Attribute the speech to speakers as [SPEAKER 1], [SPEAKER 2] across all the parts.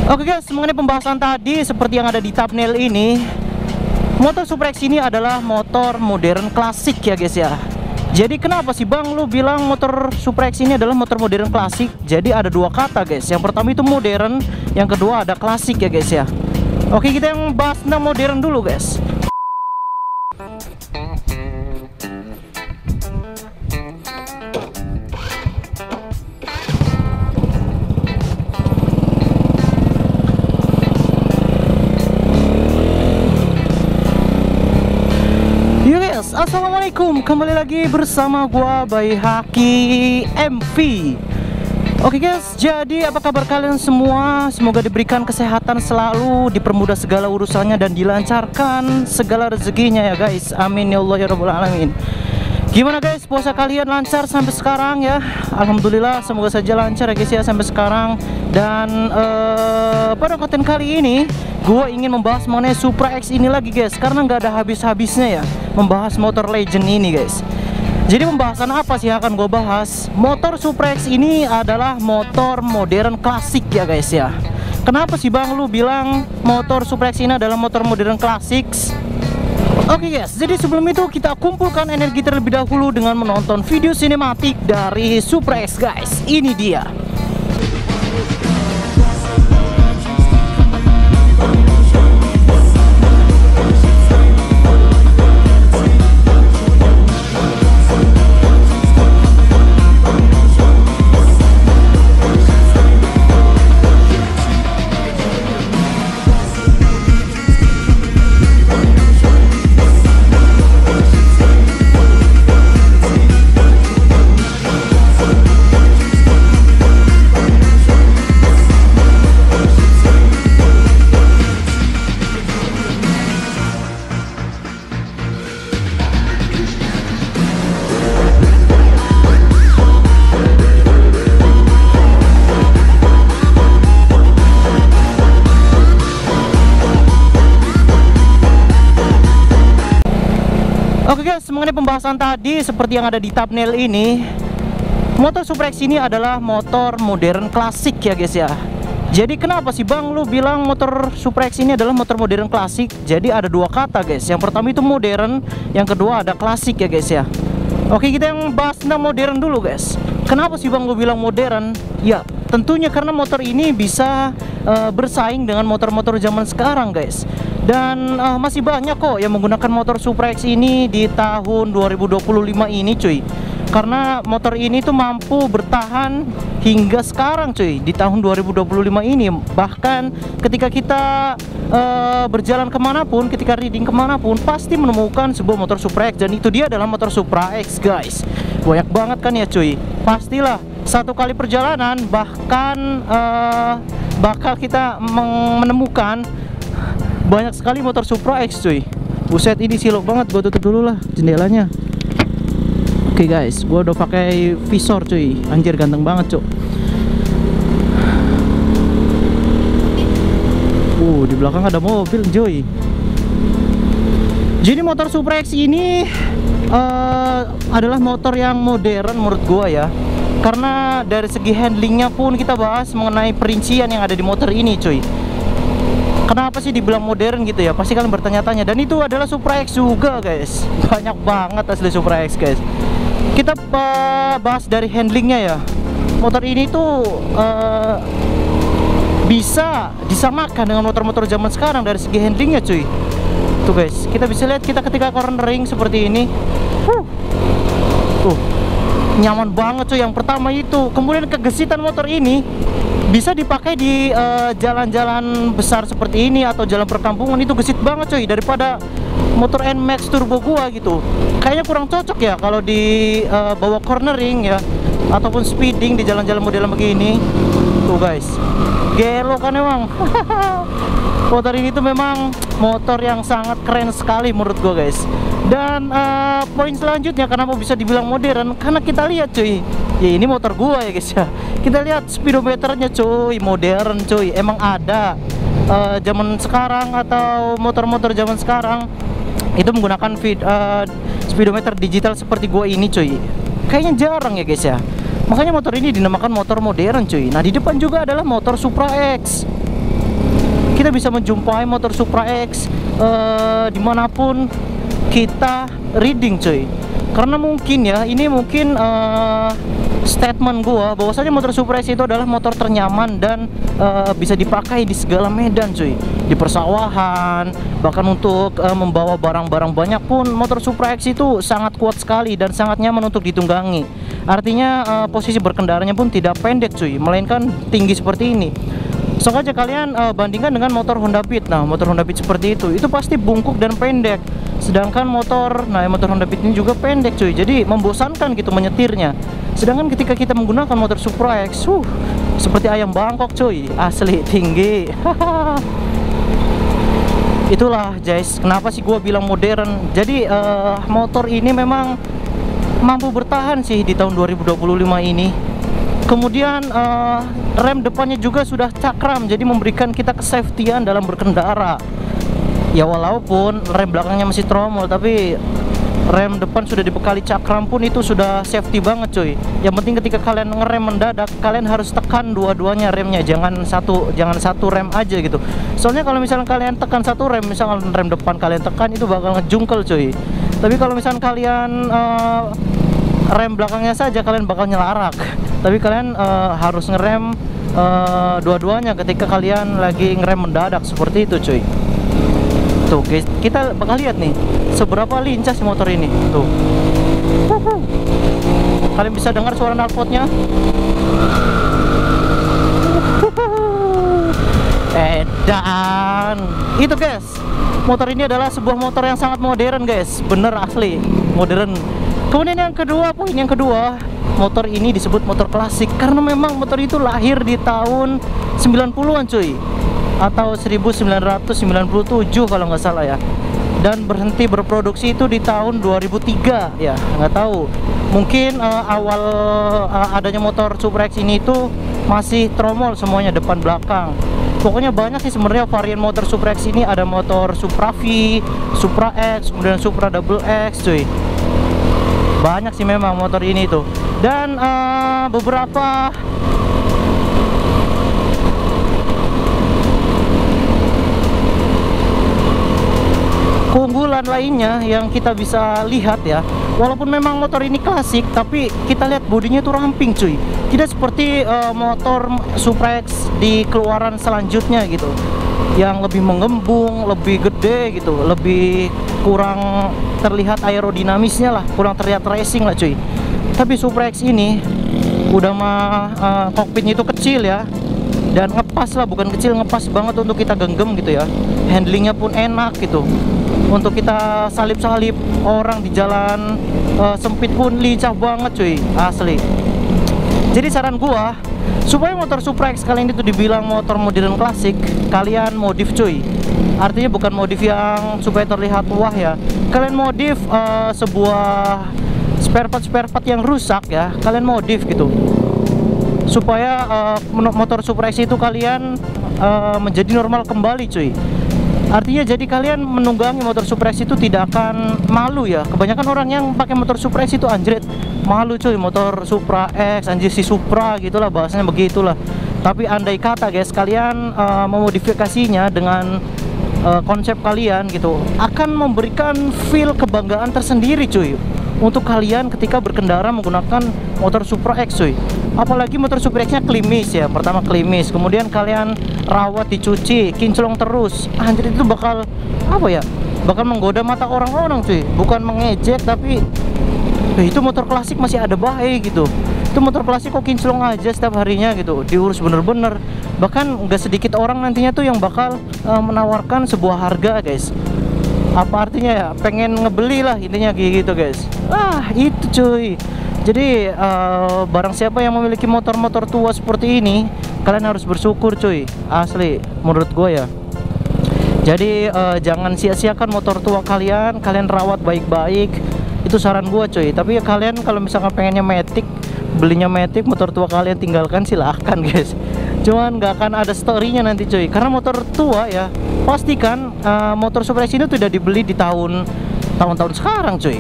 [SPEAKER 1] Oke guys, mengenai pembahasan tadi seperti yang ada di thumbnail ini, motor Supra X ini adalah motor modern klasik ya guys ya. Jadi kenapa sih bang lu bilang motor Supra X ini adalah motor modern klasik? Jadi ada dua kata guys. Yang pertama itu modern, yang kedua ada klasik ya guys ya. Oke, kita yang bahas tentang modern dulu guys. Assalamualaikum, kembali lagi bersama gua Baihaqi MV. Oke guys, jadi apa kabar kalian semua? Semoga diberikan kesehatan selalu, dipermudah segala urusannya dan dilancarkan segala rezekinya ya guys. Amin ya Allah ya Rabbul Alamin. Gimana guys, puasa kalian lancar sampai sekarang ya? Alhamdulillah, semoga saja lancar ya guys ya sampai sekarang. Dan pada konten kali ini gue ingin membahas mengenai Supra X ini lagi guys, karena nggak ada habis-habisnya ya membahas motor legend ini guys. Jadi pembahasan apa sih yang akan gue bahas? Motor Supra X ini adalah motor modern klasik ya guys ya. Kenapa sih bang lu bilang motor Supra X ini adalah motor modern klasik? Oke guys, jadi sebelum itu kita kumpulkan energi terlebih dahulu dengan menonton video sinematik dari Supra X guys. Ini dia. Oke guys, mengenai pembahasan tadi seperti yang ada di thumbnail ini, motor Supra X ini adalah motor modern klasik ya guys ya. Jadi kenapa sih bang lu bilang motor Supra X ini adalah motor modern klasik? Jadi ada dua kata guys. Yang pertama itu modern, yang kedua ada klasik ya guys ya. Oke, kita yang bahas tentang modern dulu guys. Kenapa sih bang lu bilang modern? Ya tentunya karena motor ini bisa bersaing dengan motor-motor zaman sekarang guys. Dan masih banyak kok yang menggunakan motor Supra X ini di tahun 2025 ini cuy. Karena motor ini tuh mampu bertahan hingga sekarang cuy, di tahun 2025 ini. Bahkan ketika kita berjalan kemanapun, ketika riding kemanapun, pasti menemukan sebuah motor Supra X. Dan itu dia adalah motor Supra X guys. Banyak banget kan ya cuy. Pastilah satu kali perjalanan bahkan bakal kita menemukan banyak sekali motor Supra X cuy. Buset, ini silok banget, gua tutup dulu lah jendelanya. Oke guys, gua udah pakai visor cuy. Anjir ganteng banget cuy. Di belakang ada mobil cuy. Jadi motor Supra X ini adalah motor yang modern menurut gua ya. Karena dari segi handlingnya pun kita bahas mengenai perincian yang ada di motor ini cuy. Kenapa sih dibilang modern gitu ya? Pasti kalian bertanya-tanya. Dan itu adalah Supra X juga guys. Banyak banget asli Supra X guys. Kita bahas dari handlingnya ya. Motor ini tuh bisa disamakan dengan motor-motor zaman sekarang dari segi handlingnya cuy. Tuh guys, kita bisa lihat kita ketika cornering seperti ini. Tuh, nyaman banget cuy. Yang pertama itu. Kemudian kegesitan motor ini bisa dipakai di jalan-jalan besar seperti ini atau jalan perkampungan. Itu gesit banget coy, daripada motor NMAX turbo gua gitu. Kayaknya kurang cocok ya kalau di bawa cornering ya, ataupun speeding di jalan-jalan model begini. Tuh guys, gelo kan emang. Motor ini tuh memang motor yang sangat keren sekali menurut gua guys. Dan poin selanjutnya kenapa bisa dibilang modern, karena kita lihat cuy, ya ini motor gua ya guys ya. Kita lihat speedometernya cuy, modern cuy. Emang ada zaman sekarang atau motor-motor zaman sekarang itu menggunakan speedometer digital seperti gua ini cuy. Kayaknya jarang ya guys ya. Makanya motor ini dinamakan motor modern cuy. Nah di depan juga adalah motor Supra X. kita bisa menjumpai motor Supra X dimanapun kita reading cuy. Karena mungkin ya, ini mungkin statement gua bahwasanya motor Supra X itu adalah motor ternyaman dan bisa dipakai di segala medan cuy, di persawahan, bahkan untuk membawa barang-barang banyak pun motor Supra X itu sangat kuat sekali dan sangat nyaman untuk ditunggangi. Artinya posisi berkendaranya pun tidak pendek cuy, melainkan tinggi seperti ini. Sok aja kalian bandingkan dengan motor Honda Beat. Nah, motor Honda Beat seperti itu pasti bungkuk dan pendek. Sedangkan motor Honda Beat ini juga pendek cuy, jadi membosankan gitu menyetirnya. Sedangkan ketika kita menggunakan motor Supra X, seperti ayam Bangkok cuy, asli tinggi. Itulah guys, kenapa sih gua bilang modern. Jadi motor ini memang mampu bertahan sih di tahun 2025 ini. Kemudian rem depannya juga sudah cakram, jadi memberikan kita kesafetyan dalam berkendara. Ya walaupun rem belakangnya masih tromol, tapi rem depan sudah dibekali cakram pun itu sudah safety banget cuy. Yang penting ketika kalian ngerem mendadak, kalian harus tekan dua-duanya remnya, jangan satu rem aja gitu. Soalnya kalau misalnya kalian tekan satu rem, misalnya rem depan kalian tekan, itu bakal ngejungkel cuy. Tapi kalau misalnya kalian rem belakangnya saja, kalian bakal nyelarak. Tapi kalian harus ngerem dua-duanya ketika kalian lagi ngerem mendadak seperti itu cuy. Tuh guys, kita bakal lihat nih seberapa lincah si motor ini. Tuh, kalian bisa dengar suara knalpotnya. Dan itu guys, motor ini adalah sebuah motor yang sangat modern guys, bener asli modern. Kemudian yang kedua, poin yang kedua, motor ini disebut motor klasik karena memang motor itu lahir di tahun 90-an cuy, atau 1997 kalau nggak salah ya, dan berhenti berproduksi itu di tahun 2003 ya, nggak tahu, mungkin awal adanya motor Supra X ini itu masih tromol semuanya, depan belakang. Pokoknya banyak sih sebenarnya varian motor Supra X ini. Ada motor Supra V, Supra X, kemudian Supra Double X cuy. Banyak sih memang motor ini tuh. Dan beberapa keunggulan lainnya yang kita bisa lihat ya, walaupun memang motor ini klasik, tapi kita lihat bodinya tuh ramping cuy. Tidak seperti motor Supra X di keluaran selanjutnya gitu, yang lebih menggembung, lebih gede gitu, lebih kurang terlihat aerodinamisnya lah, kurang terlihat racing lah cuy. Tapi Supra X ini udah kokpitnya itu kecil ya, dan ngepas lah, bukan kecil, ngepas banget untuk kita genggam gitu ya. Handlingnya pun enak gitu, untuk kita salip-salip orang di jalan sempit pun lincah banget cuy, asli. Jadi saran gua, supaya motor Supra X kalian itu dibilang motor modern klasik, kalian modif cuy. Artinya bukan modif yang supaya terlihat wah ya, kalian modif sebuah spare part yang rusak ya, kalian modif gitu, supaya motor Supra X itu kalian menjadi normal kembali cuy. Artinya jadi kalian menunggangi motor Supra X itu tidak akan malu ya. Kebanyakan orang yang pakai motor Supra X itu anjrit, malu cuy, motor Supra X, anjir si Supra gitulah, bahasanya begitulah. Tapi andai kata guys, kalian memodifikasinya dengan konsep kalian gitu, akan memberikan feel kebanggaan tersendiri cuy untuk kalian ketika berkendara menggunakan motor Supra X cuy. Apalagi motor Supra X nya klimis ya, pertama klimis, kemudian kalian rawat, dicuci, kinclong terus, anjir itu bakal apa ya, bakal menggoda mata orang-orang cuy. Bukan mengejek, tapi itu motor klasik masih ada baik gitu. Itu motor klasik kok kinclong aja setiap harinya gitu, diurus bener-bener. Bahkan nggak sedikit orang nantinya tuh yang bakal menawarkan sebuah harga guys. Apa artinya ya, pengen ngebeli lah intinya kayak gitu guys. Itu cuy. Jadi barang siapa yang memiliki motor-motor tua seperti ini, kalian harus bersyukur cuy, asli menurut gue ya. Jadi jangan sia-siakan motor tua kalian, kalian rawat baik-baik, itu saran gue cuy. Tapi ya kalian kalau misalkan pengennya matic, belinya matic, motor tua kalian tinggalkan silahkan guys. Cuman nggak akan ada storynya nanti cuy, karena motor tua ya pastikan motor Supra X ini tidak dibeli di tahun-tahun sekarang cuy.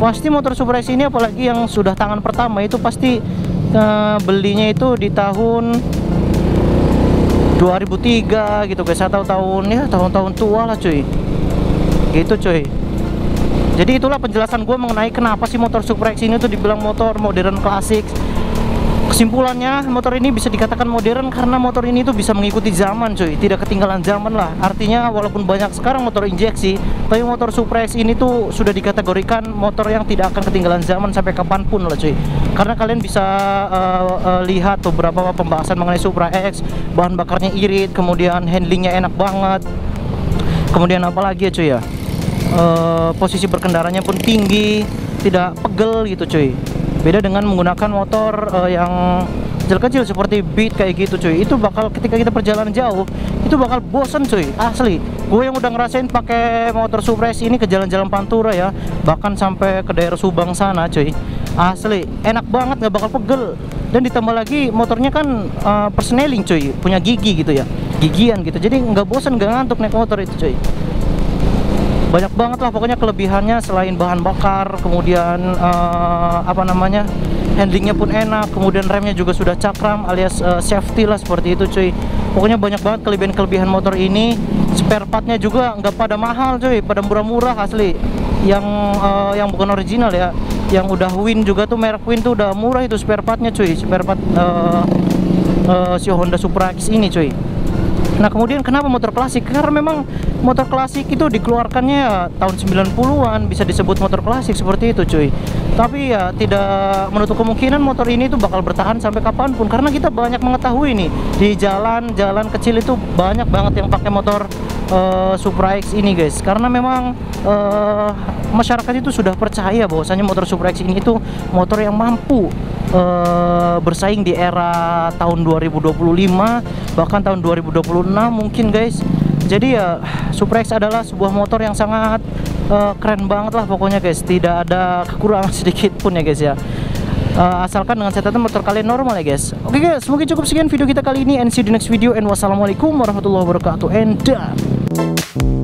[SPEAKER 1] Pasti motor Supra X ini, apalagi yang sudah tangan pertama, itu pasti belinya itu di tahun 2003 gitu guys, atau tahun-tahun tua lah cuy, gitu cuy. Jadi itulah penjelasan gue mengenai kenapa sih motor Super X ini tuh dibilang motor modern klasik. Kesimpulannya, motor ini bisa dikatakan modern karena motor ini tuh bisa mengikuti zaman cuy, tidak ketinggalan zaman lah. Artinya walaupun banyak sekarang motor injeksi, tapi motor Super X ini tuh sudah dikategorikan motor yang tidak akan ketinggalan zaman sampai kapanpun lah cuy. Karena kalian bisa lihat beberapa pembahasan mengenai Supra X, bahan bakarnya irit, kemudian handlingnya enak banget, kemudian apalagi ya cuy ya, posisi berkendaranya pun tinggi, tidak pegel gitu cuy. Beda dengan menggunakan motor yang kecil-kecil seperti Beat kayak gitu cuy. Itu bakal ketika kita perjalanan jauh, itu bakal bosen cuy, asli. Gue yang udah ngerasain pakai motor Supra X ini ke jalan-jalan Pantura ya, bahkan sampai ke daerah Subang sana cuy, asli enak banget, nggak bakal pegel. Dan ditambah lagi motornya kan persneling cuy, punya gigi gitu ya, gigian gitu, jadi nggak bosen, nggak ngantuk naik motor itu cuy. Banyak banget lah pokoknya kelebihannya selain bahan bakar, kemudian handlingnya pun enak, kemudian remnya juga sudah cakram alias safety lah seperti itu cuy. Pokoknya banyak banget kelebihan-kelebihan motor ini. Spare partnya juga nggak pada mahal cuy, pada murah-murah asli. Yang bukan original ya, yang udah Win juga tuh, merek Win tuh udah murah itu spare partnya cuy, spare part si Honda Supra X ini cuy. Nah kemudian kenapa motor klasik? Karena memang motor klasik itu dikeluarkannya tahun 90-an, bisa disebut motor klasik seperti itu cuy. Tapi ya tidak menutup kemungkinan motor ini tuh bakal bertahan sampai kapanpun, karena kita banyak mengetahui nih di jalan-jalan kecil itu banyak banget yang pakai motor Supra X ini guys. Karena memang masyarakat itu sudah percaya bahwasanya motor Supra X ini tuh motor yang mampu bersaing di era tahun 2025 bahkan tahun 2026 mungkin guys. Jadi ya Supra X adalah sebuah motor yang sangat keren banget lah pokoknya guys, tidak ada kekurangan sedikit pun ya guys ya. Asalkan dengan catatan motor kalian normal ya guys. Oke guys, mungkin cukup sekian video kita kali ini, and see you di next video, and wassalamualaikum warahmatullahi wabarakatuh, and done.